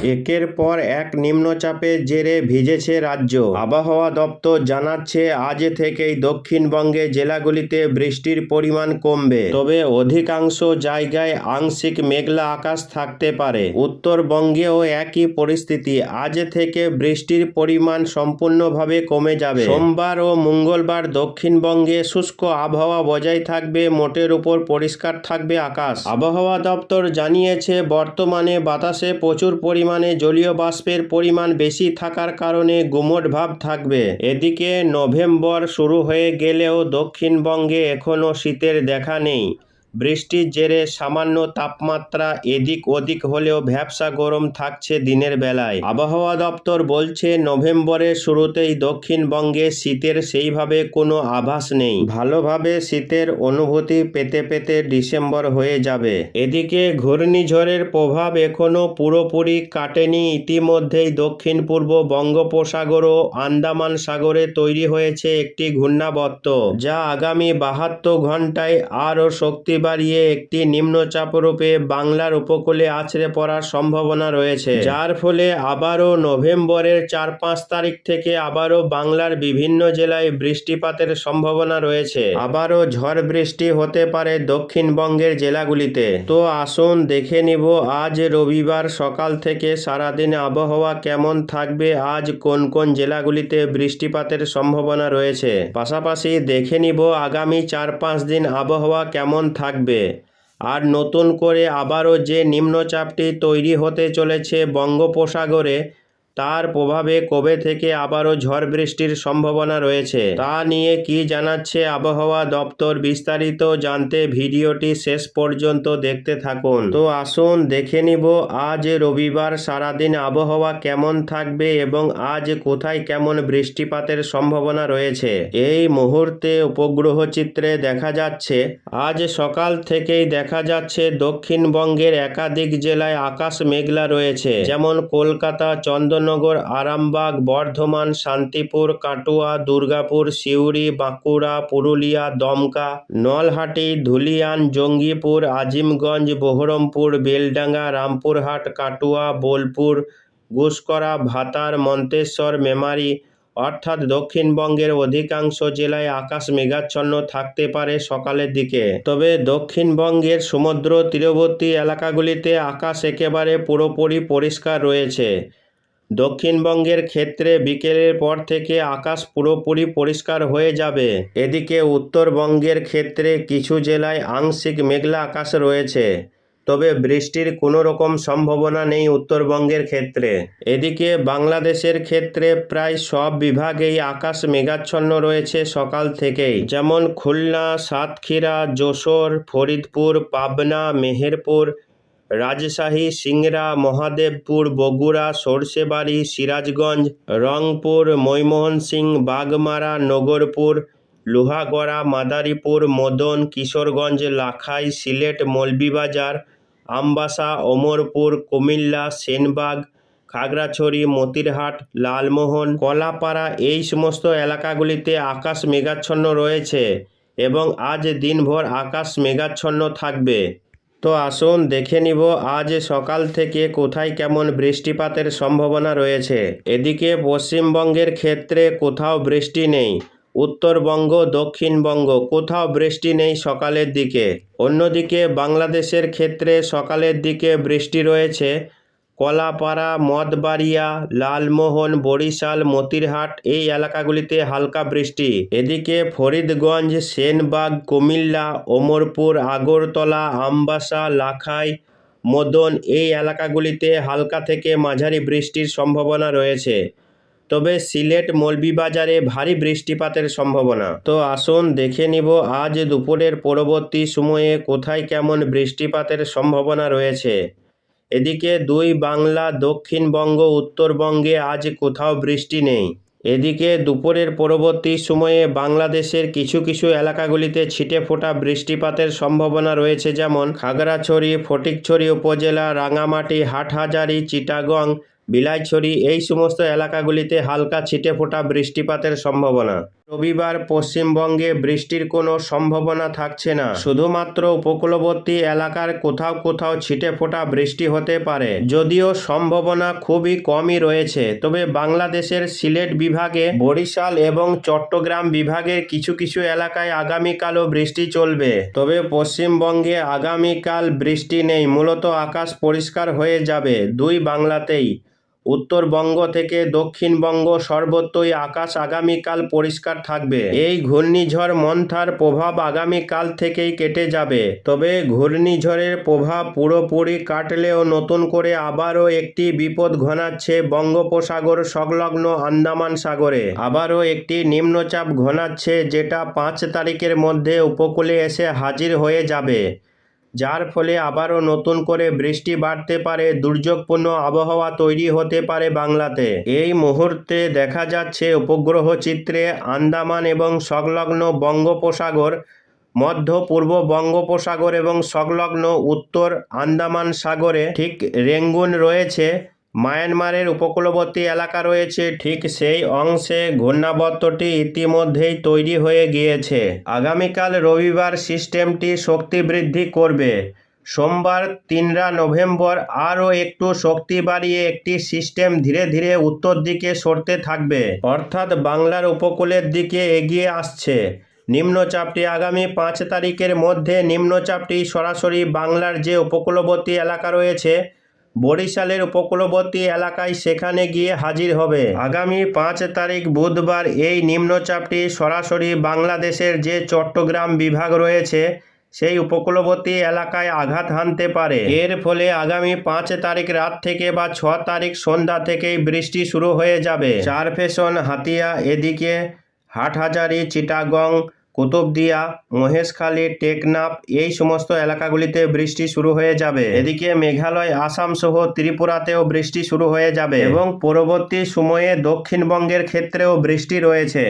একের পর এক নিম্নচাপের জেরে ভিজেছে রাজ্য। আবহাওয়া দপ্তর জানাচ্ছে আজ থেকেই দক্ষিণবঙ্গের জেলাগুলিতে বৃষ্টির পরিমাণ কমবে, তবে অধিকাংশ জায়গায় আংশিক মেঘলা আকাশ থাকতে পারে। উত্তরবঙ্গেও একই পরিস্থিতি, আজ থেকে বৃষ্টির পরিমাণ সম্পূর্ণভাবে কমে যাবে। সোমবার ও মঙ্গলবার দক্ষিণবঙ্গে শুষ্ক আবহাওয়া বজায় থাকবে, মোটের উপর পরিষ্কার থাকবে আকাশ। আবহাওয়া দপ্তর জানিয়েছে বর্তমানে বাতাসে প্রচুর পরিমাণে জলীয় বাষ্পের পরিমাণ বেশি থাকার কারণে গুমোট ভাব থাকবে। এদিকে নভেম্বর শুরু হয়ে গেলেও দক্ষিণবঙ্গে এখনও শীতের দেখা নেই। বৃষ্টির জেরে সামান্য তাপমাত্রা এদিক ওদিক হলেও ভ্যাপসা গরম থাকছে দিনের বেলায়। আবহাওয়া দপ্তর বলছে নভেম্বরের শুরুতেই দক্ষিণবঙ্গে শীতের সেইভাবে কোনো আভাস নেই। ভালোভাবে শীতের অনুভূতি পেতে পেতে ডিসেম্বর হয়ে যাবে। এদিকে ঘূর্ণিঝড়ের প্রভাব এখনও পুরোপুরি কাটেনি। ইতিমধ্যেই দক্ষিণ পূর্ব বঙ্গোপসাগর ও আন্দামান সাগরে তৈরি হয়েছে একটি ঘূর্ণাবর্ত, যা আগামী 72 ঘন্টায় আরও শক্তি বাড়িয়ে একটি নিম্নচাপ রূপে বাংলার উপকূলে আছড়ে পড়ার সম্ভাবনা রয়েছে, যার ফলে আবারও নভেম্বরের 4-5 তারিখ থেকে আবারও বাংলার বিভিন্ন জেলায় বৃষ্টিপাতের সম্ভাবনা রয়েছে। আবারও ঝড় বৃষ্টি হতে পারে দক্ষিণবঙ্গের জেলাগুলিতে। তো আসুন দেখে নিব আজ রবিবার সকাল থেকে সারাদিন আবহাওয়া কেমন থাকবে, আজ কোন কোন জেলাগুলিতে বৃষ্টিপাতের সম্ভাবনা রয়েছে। পাশাপাশি দেখে নিব আগামী 4-5 দিন আবহাওয়া কেমন থাকবে। আর নতুন করে আবারও যে নিম্নচাপটি তৈরি হতে চলেছে বঙ্গোপসাগরে, তার প্রভাবে কবে থেকে আবারও ঝড় বৃষ্টির সম্ভাবনা রয়েছে তা নিয়ে কি জানাচ্ছে আবহাওয়া দপ্তর, বিস্তারিত জানতে ভিডিওটি শেষ পর্যন্ত দেখতে থাকুন। তো আসুন দেখে নিব আজ রবিবার সারাদিন আবহাওয়া কেমন থাকবে এবং আজ কোথায় কেমন বৃষ্টিপাতের সম্ভাবনা রয়েছে। এই মুহূর্তে উপগ্রহ চিত্রে দেখা যাচ্ছে আজ সকাল থেকেই দেখা যাচ্ছে দক্ষিণবঙ্গের একাধিক জেলায় আকাশ মেঘলা রয়েছে, যেমন কলকাতা, চন্দননগর, আরামবাগ, বর্ধমান, শান্তিপুর, কাটোয়া, দুর্গাপুর, সিউড়ি, বাঁকুড়া, পুরুলিয়া, দমকা, নলহাটি, ধুলিয়ান, জঙ্গিপুর, আজিমগঞ্জ, বহরমপুর, বেলডাঙ্গা, রামপুরহাট, কাটোয়া, বোলপুর, গুসকরা, ভাতার, মন্তেশ্বর, মেমারি, অর্থাৎ দক্ষিণবঙ্গের অধিকাংশ জেলায় আকাশ মেঘাচ্ছন্ন থাকতে পারে সকালের দিকে। তবে দক্ষিণবঙ্গের সমুদ্র তীরবর্তী এলাকাগুলিতে আকাশ একেবারে পুরোপুরি পরিষ্কার রয়েছে। দক্ষিণবঙ্গের ক্ষেত্রে বিকেলের পর থেকে আকাশ পুরোপুরি পরিষ্কার হয়ে যাবে। এদিকে উত্তরবঙ্গের ক্ষেত্রে কিছু জেলায় আংশিক মেঘলা আকাশ রয়েছে, তবে বৃষ্টির কোনো রকম সম্ভাবনা নেই উত্তরবঙ্গের ক্ষেত্রে। এদিকে বাংলাদেশের ক্ষেত্রে প্রায় সব বিভাগেই আকাশ মেঘাচ্ছন্ন রয়েছে সকাল থেকেই, যেমন খুলনা, সাতক্ষীরা, যশোর, ফরিদপুর, পাবনা, মেহেরপুর, রাজশাহী, সিংড়া, মহাদেবপুর, বগুড়া, সরষেবাড়ি, সিরাজগঞ্জ, রংপুর, ময়মনসিংহ, বাগমারা, নগরপুর, লোহাগড়া, মাদারীপুর, মদন, কিশোরগঞ্জ, লাখাই, সিলেট, মৌলভীবাজার, আমবাসা, অমরপুর, কুমিল্লা, সেনবাগ, খাগড়াছড়ি, মতিরহাট, লালমোহন, কলাপাড়া এই সমস্ত এলাকাগুলিতে আকাশ মেঘাচ্ছন্ন রয়েছে এবং আজ দিনভর আকাশ মেঘাচ্ছন্ন থাকবে। তো আসুন দেখে নিব আজ সকাল থেকে কোথায় কেমন বৃষ্টিপাতের সম্ভাবনা রয়েছে। এদিকে পশ্চিমবঙ্গের ক্ষেত্রে কোথাও বৃষ্টি নেই, উত্তরবঙ্গ, দক্ষিণবঙ্গ কোথাও বৃষ্টি নেই সকালের দিকে। অন্যদিকে বাংলাদেশের ক্ষেত্রে সকালের দিকে বৃষ্টি রয়েছে কলাপাড়া, মঠবাড়িয়া, লালমোহন, বরিশাল, মতিরহাট এই এলাকাগুলিতে হালকা বৃষ্টি। এদিকে ফরিদগঞ্জ, সেনবাগ, কুমিল্লা, অমরপুর, আগরতলা, আমবাসা, লাখাই, মদন এই এলাকাগুলিতে হালকা থেকে মাঝারি বৃষ্টির সম্ভাবনা রয়েছে, তবে সিলেট, মৌলভীবাজারে ভারী বৃষ্টিপাতের সম্ভাবনা। তো আসুন দেখে নিব আজ দুপুরের পরবর্তী সময়ে কোথায় কেমন বৃষ্টিপাতের সম্ভাবনা রয়েছে। এদিকে দুই বাংলা, দক্ষিণবঙ্গ, উত্তরবঙ্গে আজ কোথাও বৃষ্টি নেই। এদিকে দুপুরের পরবর্তী সময়ে বাংলাদেশের কিছু কিছু এলাকাগুলিতে ছিটে ফোটা বৃষ্টিপাতের সম্ভাবনা রয়েছে, যেমন খাগড়াছড়ি, ফটিকছড়ি উপজেলা, রাঙামাটি, হাটহাজারী, চিটাগং, বিলাইছড়ি এই সমস্ত এলাকাগুলিতে হালকা ছিটে ফোটা বৃষ্টিপাতের সম্ভাবনা রবিবার পশ্চিমবঙ্গে বৃষ্টির কোনো সম্ভাবনা থাকছে না, শুধুমাত্র উপকূলবর্তী এলাকার কোথাও কোথাও ছিটেফোঁটা বৃষ্টি হতে পারে, যদিও সম্ভাবনা খুবই কমই রয়েছে। তবে বাংলাদেশের সিলেট বিভাগে, বরিশাল এবং চট্টগ্রাম বিভাগের কিছু কিছু এলাকায় আগামীকালও বৃষ্টি চলবে। তবে পশ্চিমবঙ্গে আগামীকাল বৃষ্টি নেই, মূলত আকাশ পরিষ্কার হয়ে যাবে দুই বাংলাতেই। উত্তরবঙ্গ থেকে দক্ষিণবঙ্গ সর্বত্রই আকাশ আগামীকাল পরিষ্কার থাকবে। এই ঘূর্ণিঝড় মন্থার প্রভাব আগামীকাল থেকেই কেটে যাবে। তবে ঘূর্ণিঝড়ের প্রভাব পুরোপুরি কাটলেও নতুন করে আবারও একটি বিপদ ঘনাচ্ছে বঙ্গোপসাগর সংলগ্ন আন্দামান সাগরে। আবারও একটি নিম্নচাপ ঘনাচ্ছে, যেটা 5 তারিখের মধ্যে উপকূলে এসে হাজির হয়ে যাবে, যার ফলে আবারও নতুন করে বৃষ্টি বাড়তে পারে, দুর্যোগপূর্ণ আবহাওয়া তৈরি হতে পারে বাংলাতে। এই মুহূর্তে দেখা যাচ্ছে উপগ্রহ চিত্রে আন্দামান এবং সংলগ্ন বঙ্গোপসাগর, মধ্য পূর্ব বঙ্গোপসাগর এবং সংলগ্ন উত্তর আন্দামান সাগরে ঠিক রেঙ্গুন রয়েছে। মায়ানমারের উপকূলবর্তী এলাকা রয়েছে, ঠিক সেই অংশে ঘূর্ণাবর্তটি ইতিমধ্যেই তৈরি হয়ে গিয়েছে। আগামীকাল রবিবার সিস্টেমটি শক্তি বৃদ্ধি করবে। সোমবার 3 নভেম্বর আরও একটু শক্তি বাড়িয়ে একটি সিস্টেম ধীরে ধীরে উত্তর দিকে সরতে থাকবে, অর্থাৎ বাংলার উপকূলের দিকে এগিয়ে আসছে। নিম্নচাপটি আগামী 5 তারিখের মধ্যে নিম্নচাপটি সরাসরি বাংলার যে উপকূলবর্তী এলাকা রয়েছে, বরিশালের উপকূলবর্তী এলাকায়, সেখানে গিয়ে হাজির হবে। আগামী 5 তারিখ বুধবার এই নিম্নচাপটি সরাসরি বাংলাদেশের যে চট্টগ্রাম বিভাগ রয়েছে, সেই উপকূলবর্তী এলাকায় আঘাত হানতে পারে। এর ফলে আগামী 5 তারিখ রাত থেকে বা 6 তারিখ সন্ধ্যা থেকেই বৃষ্টি শুরু হয়ে যাবে। চারফেশন, হাতিয়া, এদিকে হাটহাজারী, চিটাগং, কুতুবদিয়া, মহেশখালী, টেকনাফ, এই সমস্ত এলাকাগুলিতে বৃষ্টি শুরু হয়ে যাবে। এদিকে মেঘালয়, আসাম সহ ত্রিপুরাতেও বৃষ্টি শুরু হয়ে যাবে এবং পরবর্তী সময়ে দক্ষিণবঙ্গের ক্ষেত্রেও বৃষ্টি রয়েছে।